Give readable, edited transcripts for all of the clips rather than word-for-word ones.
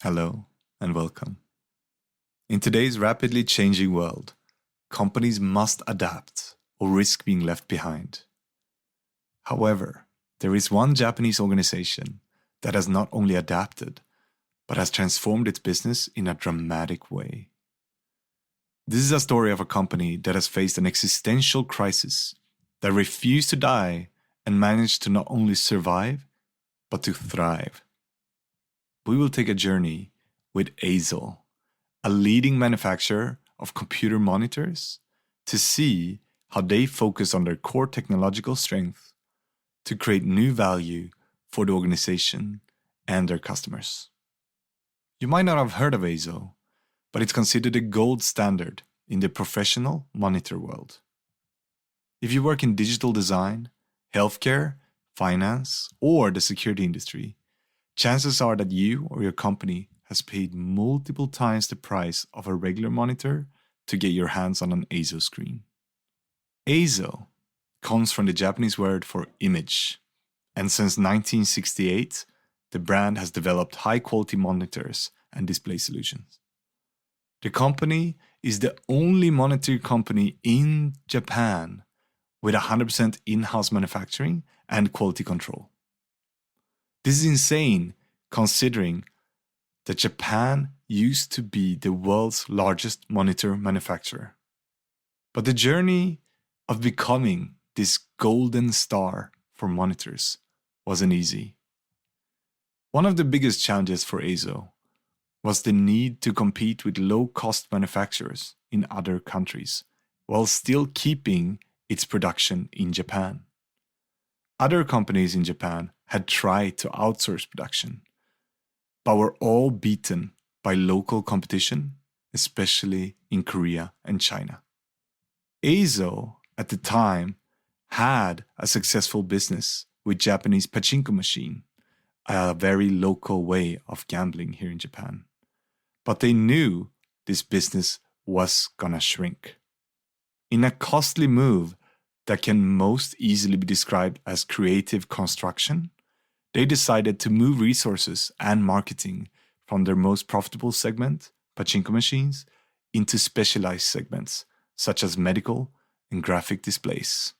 Hello and welcome. In today's rapidly changing world, companies must adapt or risk being left behind. However, there is one Japanese organization that has not only adapted, but has transformed its business in a dramatic way. This is a story of a company that has faced an existential crisis, that refused to die and managed to not only survive, but to thrive. We will take a journey with EIZO, a leading manufacturer of computer monitors, to see how they focus on their core technological strength to create new value for the organization and their customers. You might not have heard of EIZO, but it's considered a gold standard in the professional monitor world. If you work in digital design, healthcare, finance, or the security industry, chances are that you or your company has paid multiple times the price of a regular monitor to get your hands on an EIZO screen. EIZO comes from the Japanese word for image, and since 1968, the brand has developed high-quality monitors and display solutions. The company is the only monitor company in Japan with 100% in-house manufacturing and quality control. This is insane considering that Japan used to be the world's largest monitor manufacturer. But the journey of becoming this golden star for monitors wasn't easy. One of the biggest challenges for EIZO was the need to compete with low-cost manufacturers in other countries while still keeping its production in Japan. Other companies in Japan had tried to outsource production, but were all beaten by local competition, especially in Korea and China. EIZO, at the time, had a successful business with Japanese Pachinko machine, a very local way of gambling here in Japan. But they knew this business was gonna shrink. In a costly move that can most easily be described as creative construction, they decided to move resources and marketing from their most profitable segment, Pachinko machines, into specialized segments such as medical and graphic displays.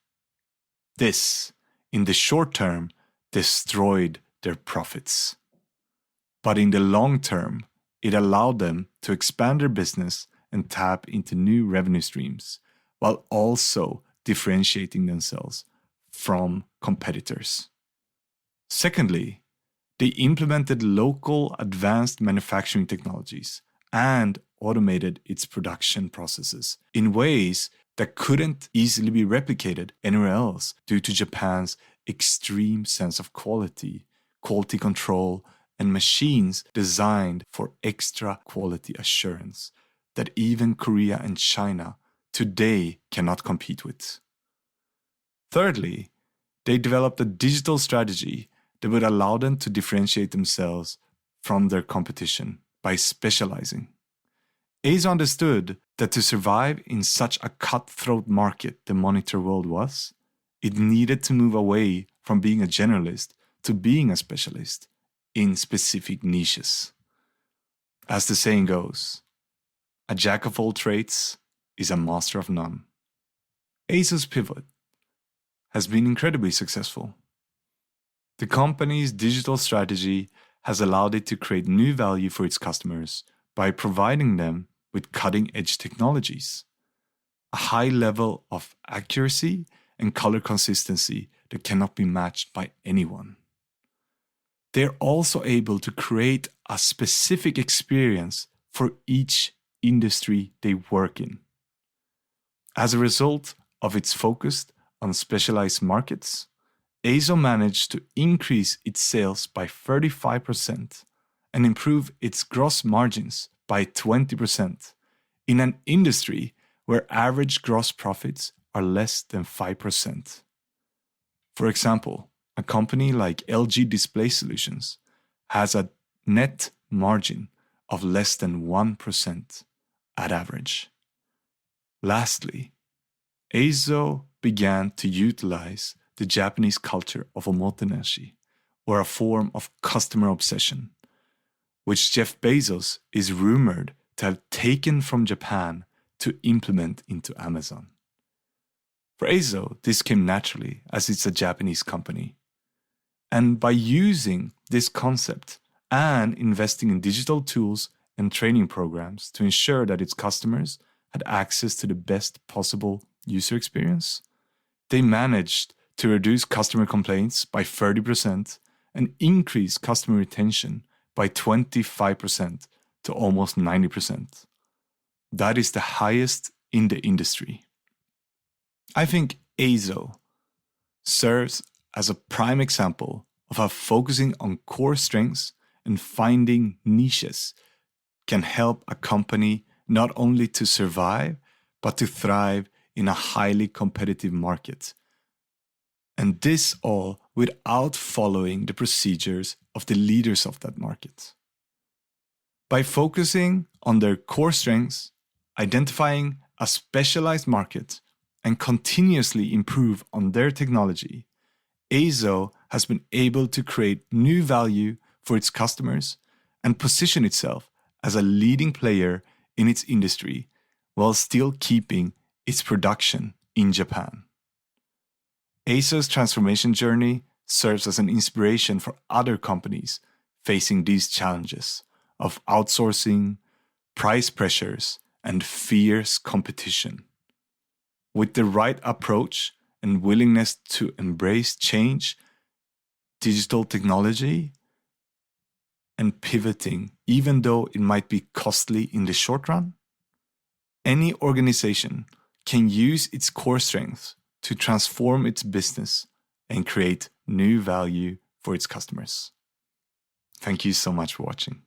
This, in the short term, destroyed their profits. But in the long term, it allowed them to expand their business and tap into new revenue streams, while also differentiating themselves from competitors. Secondly, they implemented local advanced manufacturing technologies and automated its production processes in ways that couldn't easily be replicated anywhere else due to Japan's extreme sense of quality control, and machines designed for extra quality assurance that even Korea and China today cannot compete with. Thirdly, they developed a digital strategy that would allow them to differentiate themselves from their competition by specializing. EIZO understood that to survive in such a cutthroat market the monitor world was, it needed to move away from being a generalist to being a specialist in specific niches. As the saying goes, a jack of all trades is a master of none. EIZO's pivot has been incredibly successful. The company's digital strategy has allowed it to create new value for its customers by providing them with cutting-edge technologies, a high level of accuracy and color consistency that cannot be matched by anyone. They're also able to create a specific experience for each industry they work in. As a result of its focus on specialized markets, EIZO managed to increase its sales by 35% and improve its gross margins by 20% in an industry where average gross profits are less than 5%. For example, a company like LG Display Solutions has a net margin of less than 1% at average. Lastly, EIZO began to utilize the Japanese culture of omotenashi, or a form of customer obsession, which Jeff Bezos is rumored to have taken from Japan to implement into Amazon. For EIZO, this came naturally as it's a Japanese company. And by using this concept and investing in digital tools and training programs to ensure that its customers had access to the best possible user experience, they managed to reduce customer complaints by 30% and increase customer retention by 25% to almost 90%. That is the highest in the industry. I think EIZO serves as a prime example of how focusing on core strengths and finding niches can help a company not only to survive, but to thrive in a highly competitive market. And this all without following the procedures of the leaders of that market. By focusing on their core strengths, identifying a specialized market, and continuously improve on their technology, EIZO has been able to create new value for its customers and position itself as a leading player in its industry while still keeping its production in Japan. EIZO's transformation journey serves as an inspiration for other companies facing these challenges of outsourcing, price pressures, and fierce competition. With the right approach and willingness to embrace change, digital technology, and pivoting, even though it might be costly in the short run, any organization can use its core strengths to transform its business and create new value for its customers. Thank you so much for watching.